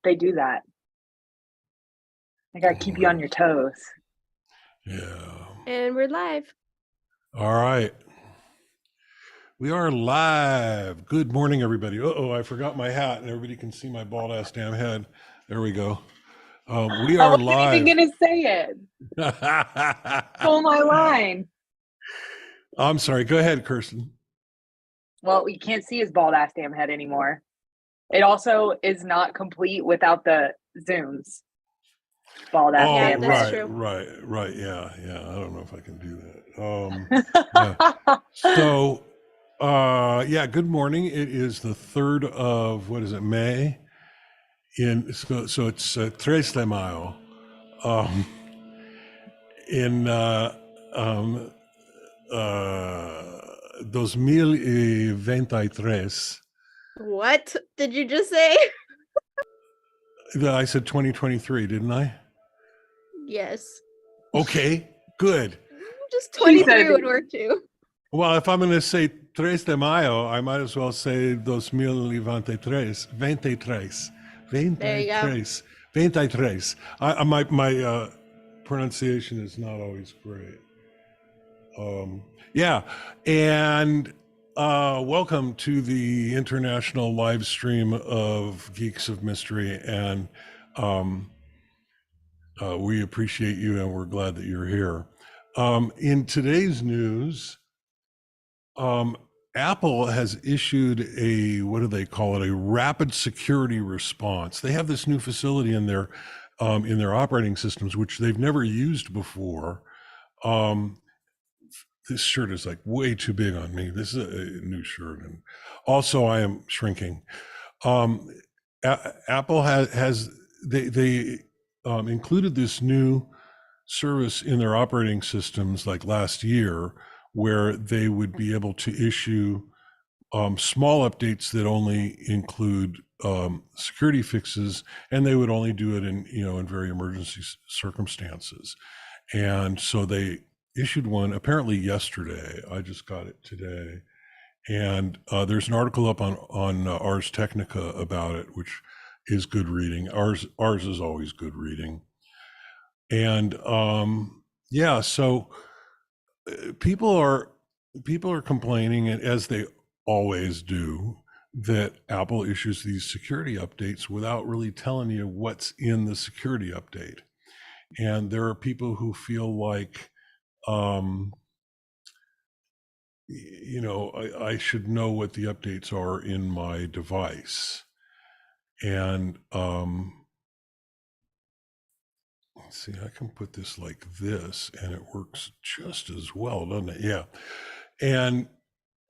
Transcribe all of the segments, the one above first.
they do that. They gotta keep you on your toes. Yeah. And we're live. All right. We are live. Good morning, everybody. Uh-oh, I forgot my hat and everybody can see my bald ass damn head. There we go. We I are wasn't even live. gonna say it. Stole my line. I'm sorry. Go ahead, Kirsten. Well, you can't see his bald ass damn head anymore. It also is not complete without the zooms. Bald ass Oh, damn that's head. true. right. Yeah. I don't know if I can do that. Yeah. So, yeah, good morning. It is the 3rd of, what is it, May? So it's Tres de Mayo. Um, in um, 2023. What did you just say? I said 2023, didn't I? Yes. Okay, good. Just She 23 said, would work too. Well, if I'm going to say Tres de Mayo, I might as well say 2023. 23. There you go. 23. 23. My pronunciation is not always great. Yeah, and welcome to the international live stream of Geeks of Mystery, and we appreciate you, and we're glad that you're here. In today's news, Apple has issued a, what do they call it, a rapid security response. They have this new facility in their operating systems, which they've never used before. This shirt is like way too big on me. This is a new shirt, and also I am shrinking. Apple has they included this new service in their operating systems like last year, where they would be able to issue small updates that only include security fixes, and they would only do it in very emergency circumstances. And so they issued one apparently yesterday. I just got it today, and there's an article up on Ars Technica about it, which is good reading. Ours is always good reading, and yeah. So people are complaining, as they always do, that Apple issues these security updates without really telling you what's in the security update. And there are people who feel like, I should know what the updates are in my device. And let's see, I can put this like this and it works just as well, doesn't it? Yeah. And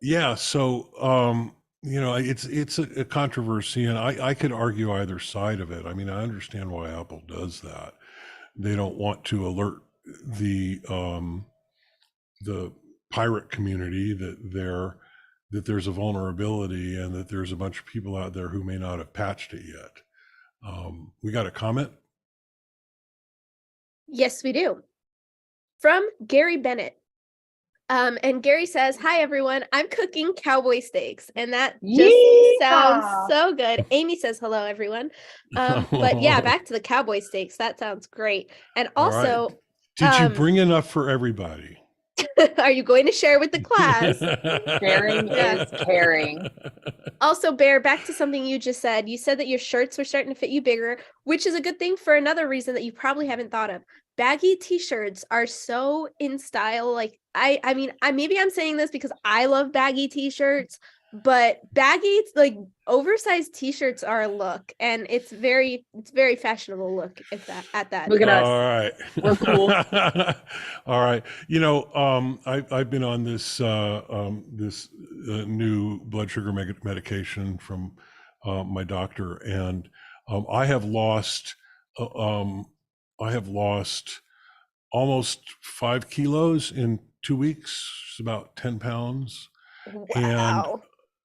yeah, so it's a controversy, and I could argue either side of it. I mean, I understand why Apple does that. They don't want to alert the pirate community that there's a vulnerability and that there's a bunch of people out there who may not have patched it yet. We got a comment? Yes, we do. From Gary Bennett. And Gary says, "Hi everyone, I'm cooking cowboy steaks," and that just sounds so good. Amy says, "Hello everyone." But yeah, back to the cowboy steaks. That sounds great. And also, right. Did you bring enough for everybody? Are you going to share with the class? Sharing is caring. Also, Bear, back to something you just said. You said that your shirts were starting to fit you bigger, which is a good thing for another reason that you probably haven't thought of. Baggy t-shirts are so in style. Like I mean, maybe I'm saying this because I love baggy t-shirts, but baggy, like oversized t-shirts are a look, and it's very fashionable look at that. Look at us. All right. We're cool. All right. I've been on this new blood sugar medication from my doctor, and I have lost almost 5 kilos in 2 weeks. It's about 10 pounds. Wow. And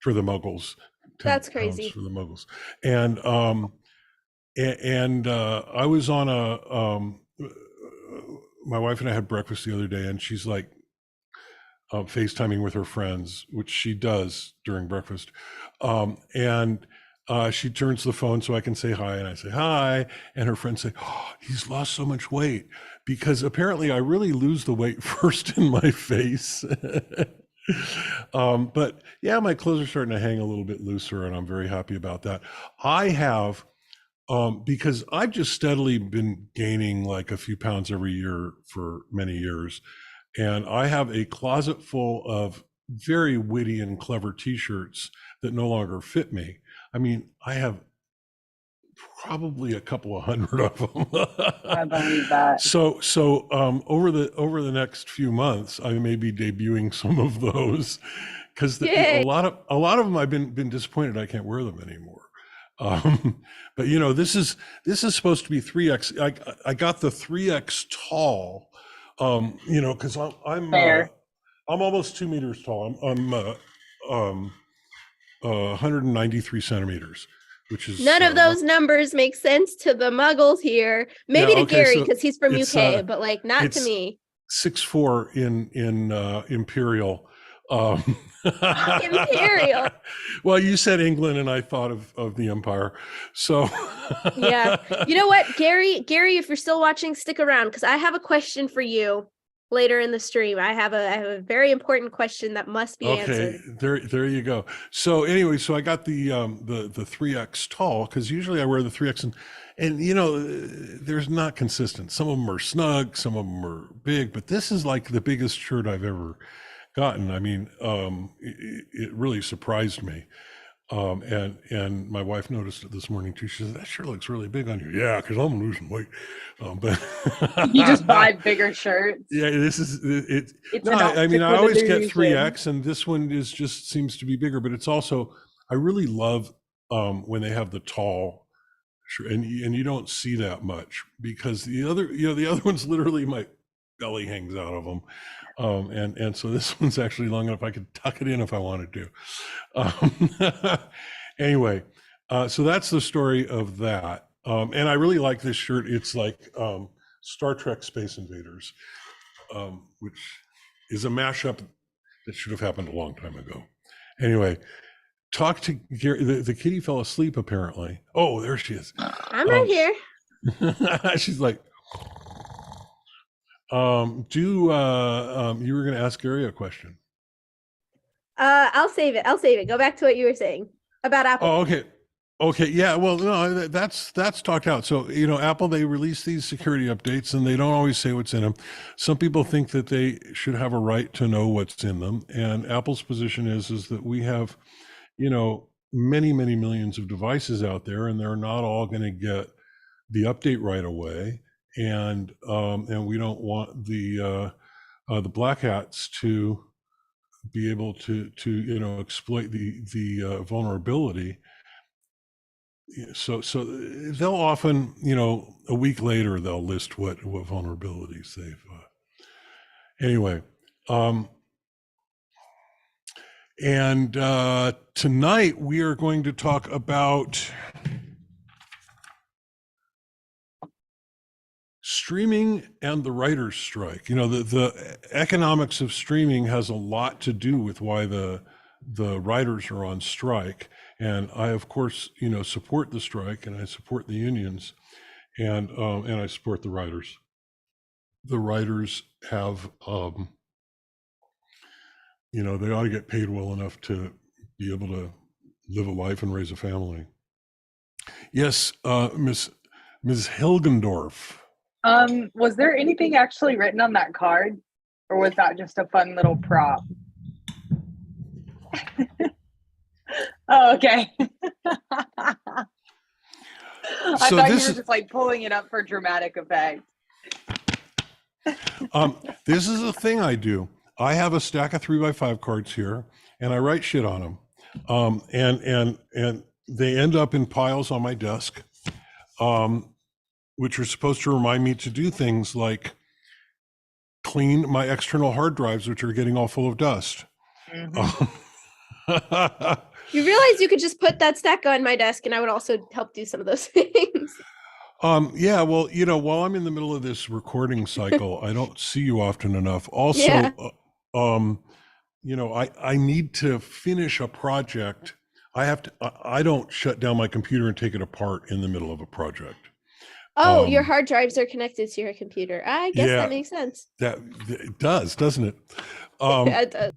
for the muggles, that's crazy. for the muggles. And I was on my wife and I had breakfast the other day, and she's like FaceTiming with her friends, which she does during breakfast. And She turns the phone so I can say hi, and I say hi, and her friends say, "Oh, he's lost so much weight," because apparently I really lose the weight first in my face. But yeah, my clothes are starting to hang a little bit looser, and I'm very happy about that. I have, because I've just steadily been gaining like a few pounds every year for many years. And I have a closet full of very witty and clever t-shirts that no longer fit me. I mean, I have probably a couple of hundred of I them. believe that. So over the next few months, I may be debuting some of those, because a Yay. lot of them I've been disappointed I can't wear them anymore. But this is supposed to be 3X. I got the 3X tall, because Fair. I'm almost 2 meters tall. I'm 193 centimeters, which is None of those numbers make sense to the muggles here. Maybe Yeah, to okay, Gary so because he's from it's, UK, but like not to it's me. 6'4" in Imperial. Um, Imperial. Well, you said England, and I thought of the Empire. So Yeah. You know what, Gary, if you're still watching, stick around because I have a question for you later in the stream. I have a very important question that must be Okay, answered. there you go. So anyway, so I got the 3X tall, because usually I wear the 3X, and there's not consistent. Some of them are snug, some of them are big, but this is like the biggest shirt I've ever gotten. I mean, it really surprised me. And my wife noticed it this morning too. She said, "That sure looks really big on you." Yeah, because I'm losing weight. But You just buy bigger shirts. yeah, this is it. It's No, an I mean, I optical always get illusion. 3X, and this one just seems to be bigger. But it's also, I really love when they have the tall shirt, and you don't see that much, because the other one's literally my belly hangs out of them. And so this one's actually long enough I could tuck it in if I wanted to. Anyway, so that's the story of that. And I really like this shirt. It's like Star Trek Space Invaders, which is a mashup that should have happened a long time ago. Anyway, talk to Gary. The kitty fell asleep apparently. Oh, there she is. I'm right here. She's like, you were going to ask Gary a question. I'll save it. Go back to what you were saying about Apple. Oh, okay, yeah. Well, no, that's talked out. So Apple, they release these security updates, and they don't always say what's in them. Some people think that they should have a right to know what's in them, and Apple's position is that we have many millions of devices out there, and they're not all going to get the update right away, and we don't want the black hats to be able to exploit the vulnerability. So they'll often, a week later, they'll list what vulnerabilities they've anyway. And tonight we are going to talk about streaming and the writers' strike. The economics of streaming has a lot to do with why the writers are on strike. And I, of course, support the strike, and I support the unions, and I support the writers. The writers have, they ought to get paid well enough to be able to live a life and raise a family. Yes, Ms. Hilgendorf. Was there anything actually written on that card, or was that just a fun little prop? Oh, okay. I thought you were just like pulling it up for dramatic effect. This is a thing I do. I have a stack of 3x5 cards here, and I write shit on them. And they end up in piles on my desk, which are supposed to remind me to do things like clean my external hard drives, which are getting all full of dust. Mm-hmm. You realize you could just put that stack on my desk, and I would also help do some of those things. Yeah, well, while I'm in the middle of this recording cycle, I don't see you often enough. Also, Yeah. I need to finish a project. I don't shut down my computer and take it apart in the middle of a project. Oh, your Um, hard drives are connected to your computer. I guess yeah, that makes sense. that it does, doesn't it? Yeah, it does.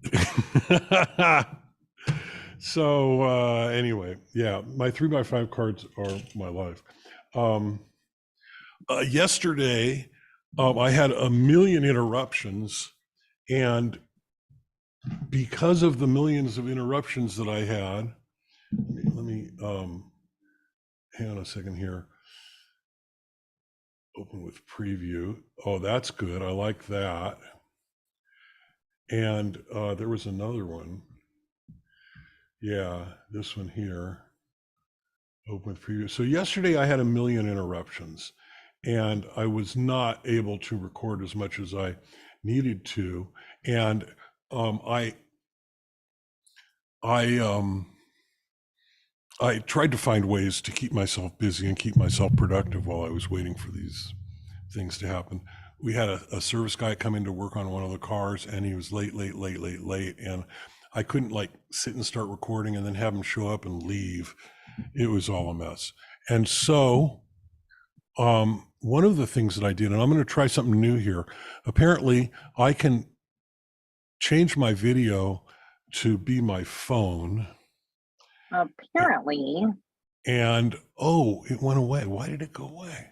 So anyway, yeah, my 3x5 cards are my life. Um, yesterday, I had a million interruptions, and because of the millions of interruptions that I had, let me hang on a second here. Open with preview. Oh, that's good. I like that. And there was another one. Yeah, this one here. Open with preview. So yesterday I had a million interruptions, and I was not able to record as much as I needed to. And I tried to find ways to keep myself busy and keep myself productive while I was waiting for these things to happen. We had a service guy come in to work on one of the cars, and he was late. And I couldn't like sit and start recording and then have him show up and leave. It was all a mess. And so one of the things that I did, and I'm going to try something new here. Apparently I can change my video to be my phone. Apparently. And oh, it went away. Why did it go away?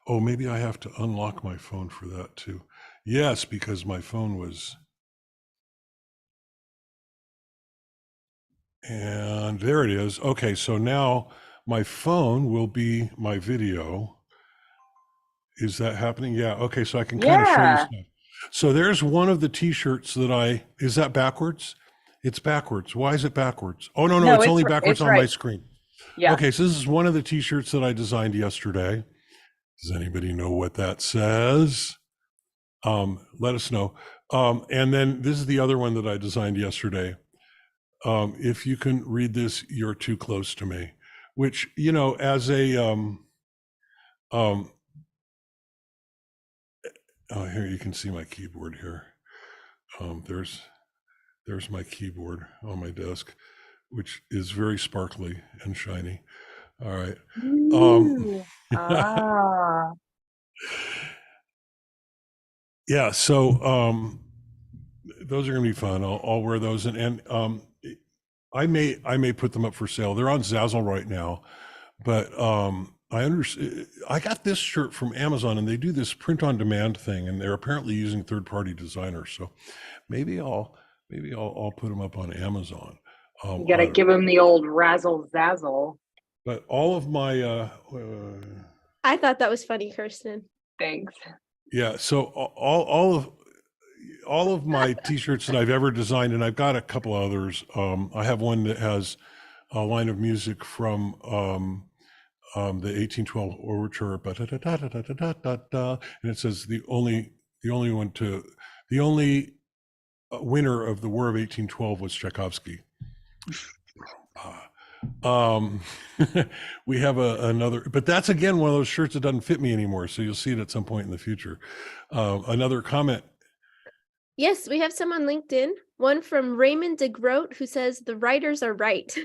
Oh, maybe I have to unlock my phone for that too. Yes, because my phone was. And there it is. Okay, so now my phone will be my video. Is that happening? Yeah. Okay, so I can kind of show you stuff. So there's one of the t-shirts that is that backwards? It's backwards. Why is it backwards? Oh, no, it's only backwards on my screen. Yeah. Okay, so this is one of the t-shirts that I designed yesterday. Does anybody know what that says? Let us know. And then this is the other one that I designed yesterday. If you can read this, you're too close to me, which, as a, oh, here you can see my keyboard here. There's my keyboard on my desk, which is very sparkly and shiny. All right. Yeah. So those are going to be fun. I'll wear those, and I may put them up for sale. They're on Zazzle right now, but I got this shirt from Amazon, and they do this print on demand thing, and they're apparently using third-party designers. So maybe I'll put them up on Amazon. You gotta give them the old razzle zazzle. But all of my I thought that was funny, Kirsten. Thanks. Yeah, so all of my t-shirts that I've ever designed, and I've got a couple others. I have one that has a line of music from the 1812 overture, and it says the only winner of the War of 1812 was Tchaikovsky. We have another, but that's again one of those shirts that doesn't fit me anymore, so you'll see it at some point in the future. Another comment. Yes, we have some on LinkedIn. One from Raymond DeGroat, who says the writers are right.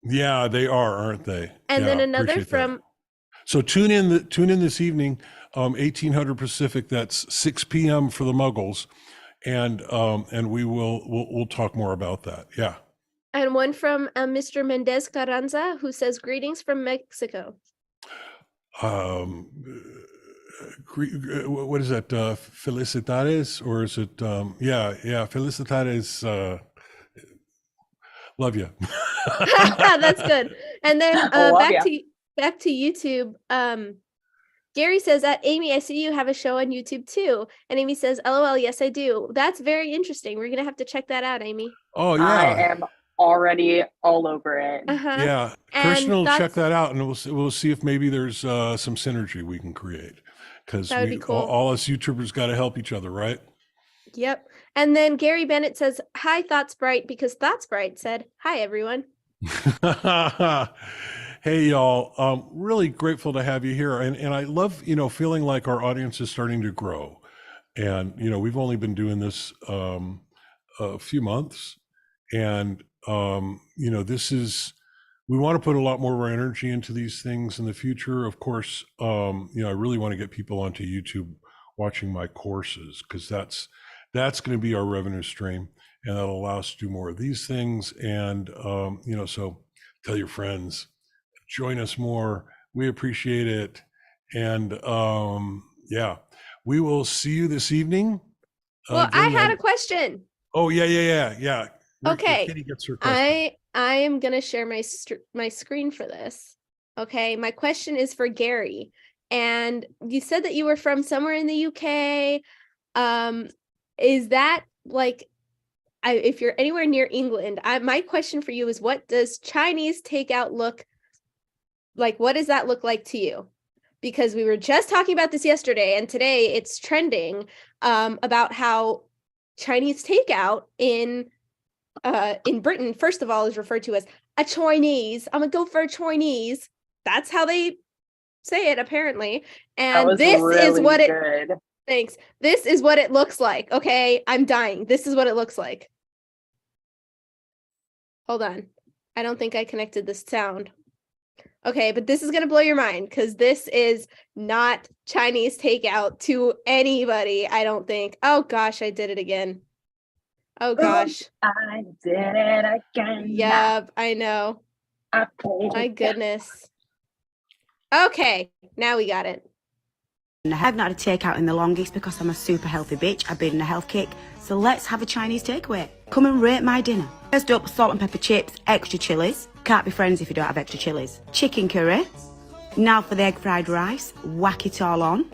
Yeah, they are, aren't they? And then another from. That. So tune in this evening, 1800 Pacific. That's 6 p.m. for the Muggles, and we'll talk more about that. Yeah. And one from Mr. Mendez Carranza, who says greetings from Mexico. What is that? Felicitares, or is it? Yeah. Felicitares. Love you. That's good. And then back to YouTube. Gary says that Amy, I see you have a show on YouTube too. And Amy says, LOL, yes, I do. That's very interesting. We're gonna have to check that out, Amy. Oh yeah. I am already all over it. Yeah, Kirsten will check that out, and we'll see if maybe there's some synergy we can create, because cool. all us YouTubers got to help each other, right? Yep. And then Gary Bennett says, hi, ThoughtSprite, because ThoughtSprite said, hi, everyone. Hey, y'all. Really grateful to have you here. And I love, feeling like our audience is starting to grow. And, we've only been doing this a few months. And we want to put a lot more of our energy into these things in the future. Of course, I really want to get people onto YouTube watching my courses, because that's going to be our revenue stream, and that'll allow us to do more of these things. And so tell your friends, join us more. We appreciate it. And we will see you this evening. Well, I had a question. Oh, yeah. Okay. Kitty gets her question. I am going to share my screen for this. Okay. My question is for Gary. And you said that you were from somewhere in the UK. Is that like, if you're anywhere near England, my question for you is, what does Chinese takeout look like? What does that look like to you? Because we were just talking about this yesterday, and today it's trending about how Chinese takeout in Britain, first of all, is referred to as a Chinese. I'm gonna go for a Chinese. That's how they say it, apparently. And this is what it. Thanks. This is what it looks like. Okay, I'm dying. This is what it looks like. Hold on. I don't think I connected this sound. Okay, but this is going to blow your mind, because this is not Chinese takeout to anybody, I don't think. Oh, gosh, I did it again. Oh, gosh. I did it again. Yep, I know. My goodness. Okay, now we got it. I have not had a takeout in the longest because I'm a super healthy bitch. I've been in a health kick. So let's have a Chinese takeaway. Come and rate my dinner. First up, salt and pepper chips, extra chilies. Can't be friends if you don't have extra chilies. Chicken curry. Now for the egg fried rice. Whack it all on.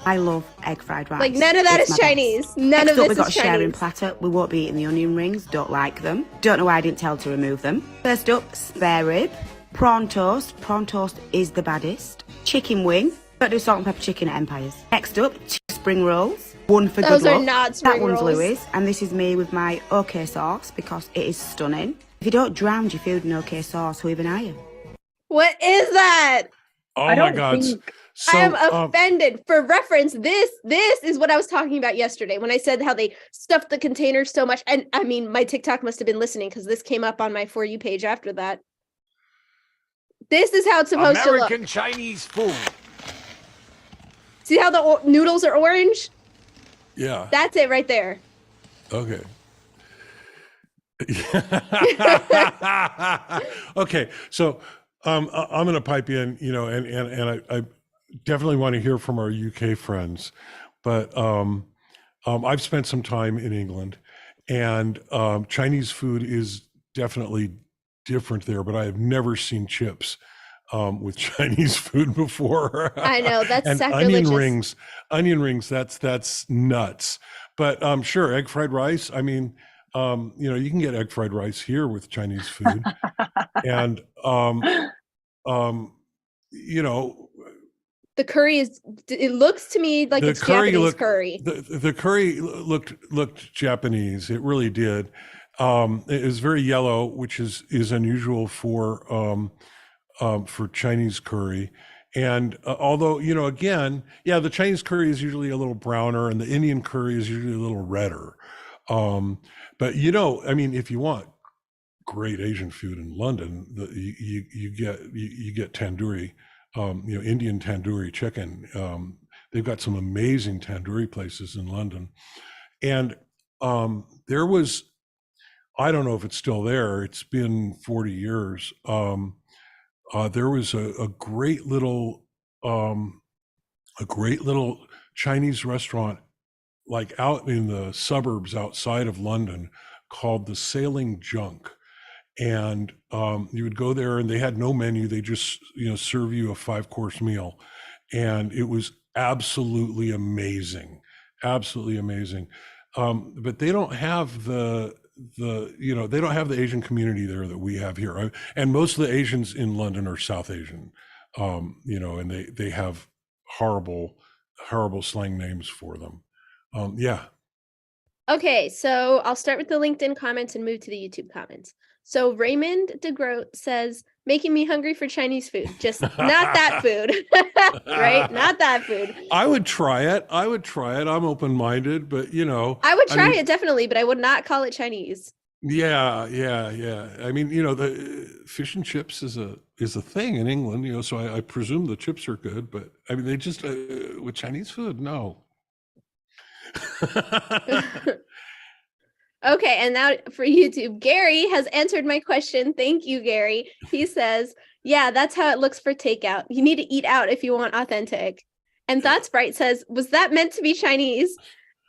I love egg fried rice. Like, none of that is Chinese. None of this is Chinese. Next up, we got a sharing platter. We won't be eating the onion rings. Don't like them. Don't know why I didn't tell to remove them. First up, spare rib. Prawn toast. Prawn toast is the baddest. Chicken wing. Don't do salt and pepper chicken at Empires. Next up, 2 spring rolls. One for Those good are luck. not spring rolls. That one's Louis, and this is me with my OK sauce because it is stunning. If you don't drown your food in OK sauce, who even are you? What is that? Oh my God. So, I am offended. For reference, this is what I was talking about yesterday when I said how they stuffed the containers so much. And I mean, my TikTok must have been listening, because this came up on my For You page after that. This is how it's supposed to look. American Chinese food. See how the noodles are orange? Yeah. That's it right there. Okay. Okay. So I'm going to pipe in, and I definitely want to hear from our UK friends, but I've spent some time in England, and Chinese food is definitely different there, but I have never seen chips with Chinese food before. I know, that's and sacrilegious. Onion rings, that's nuts. But sure, egg fried rice. I mean, you can get egg fried rice here with Chinese food, and the curry it looks to me like it's Japanese curry. The curry looked Japanese. It really did. It was very yellow, which is unusual for Chinese curry. And although, again, the Chinese curry is usually a little browner, and the Indian curry is usually a little redder. But I mean, if you want great Asian food in London, you get tandoori, Indian tandoori chicken. They've got some amazing tandoori places in London. And there was, I don't know if it's still there. It's been 40 years. There was a great little Chinese restaurant, like out in the suburbs outside of London, called the Sailing Junk. And you would go there, and they had no menu. They just serve you a 5-course meal, and it was absolutely amazing. But they don't have they don't have the Asian community there that we have here. And most of the Asians in London are South Asian, and they have horrible slang names for them. Okay, so I'll start with the LinkedIn comments and move to the YouTube comments. So Raymond DeGroat says, making me hungry for Chinese food. Just not that food, right? Not that food. I would try it. I'm open-minded, but I would try it definitely, but I would not call it Chinese. Yeah. I mean, the fish and chips is a thing in England, so I presume the chips are good, but I mean, they just with Chinese food, no. Okay, and now for YouTube, Gary has answered my question. Thank you, Gary. He says, yeah, that's how it looks for takeout. You need to eat out if you want authentic. And Thoughts Bright says, was that meant to be Chinese?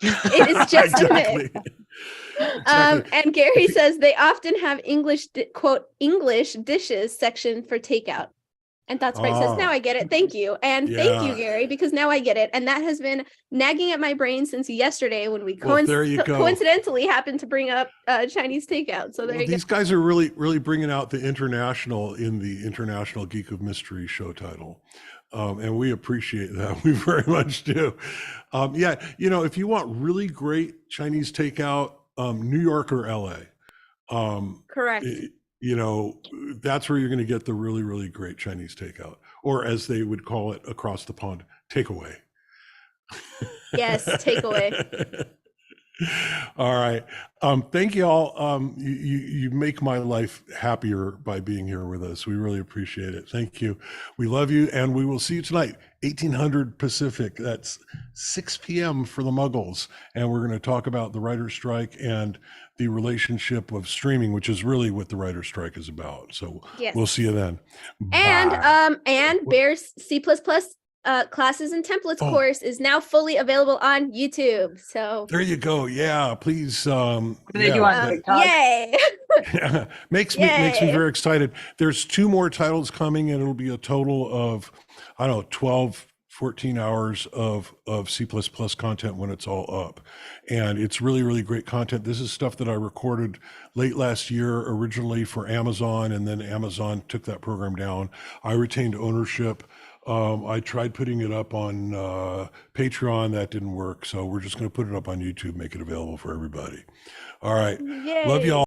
It is just a Exactly. myth. Exactly. And Gary says they often have English, quote, English dishes section for takeout. And Thoughts Bright says, now I get it. Thank you. And thank you, Yeah. Gary, because now I get it. And that has been nagging at my brain since yesterday when we Well, there you go. coincidentally happened to bring up Chinese takeout. So there you go. These guys are really, really bringing out the international in the International Geek of Mystery show title. And we appreciate that. We very much do. Yeah, if you want really great Chinese takeout, New York or LA. Correct. That's where you're going to get the really, really great Chinese takeout, or as they would call it across the pond, takeaway. Yes, takeaway. All right. Thank you all. You make my life happier by being here with us. We really appreciate it. Thank you. We love you, and we will see you tonight, 1800 Pacific. That's 6 p.m. for the Muggles, and we're going to talk about the writer's strike and the relationship of streaming, which is really what the writer's strike is about. So Yes. We'll see you then. And Bear's C++ classes and templates course is now fully available on YouTube. So there you go. Yeah, please. What do they do on TikTok? Yay! makes me very excited. There's 2 more titles coming, and it'll be a total of 12, 14 hours of C++ content when it's all up. And it's really, really great content. This is stuff that I recorded late last year originally for Amazon, and then Amazon took that program down. I retained ownership. I tried putting it up on Patreon. That didn't work. So we're just going to put it up on YouTube, make it available for everybody. All right. Yay. Love y'all.